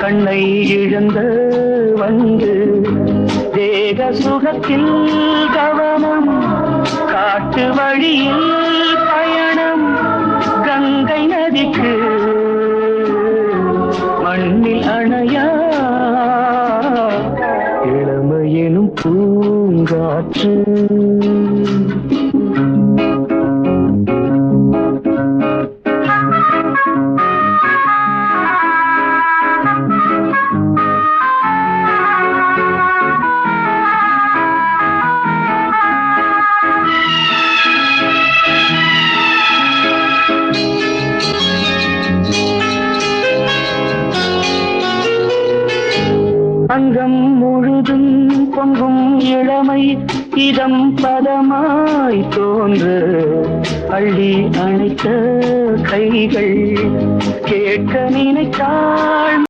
கண்ணை இழந்து வந்து தேக சுகத்தில் கவனம் காட்டு வழியில் பயணம் கங்கை நதிக்கு மண்ணில் அணையா இளமையெனும் பூங்காற்று அங்கம் முழுதும் பொங்கும் இளமை இதம் பதமாய் தோன்று அள்ளி அணைத்த கைகள் கேட்க நினைத்தாள்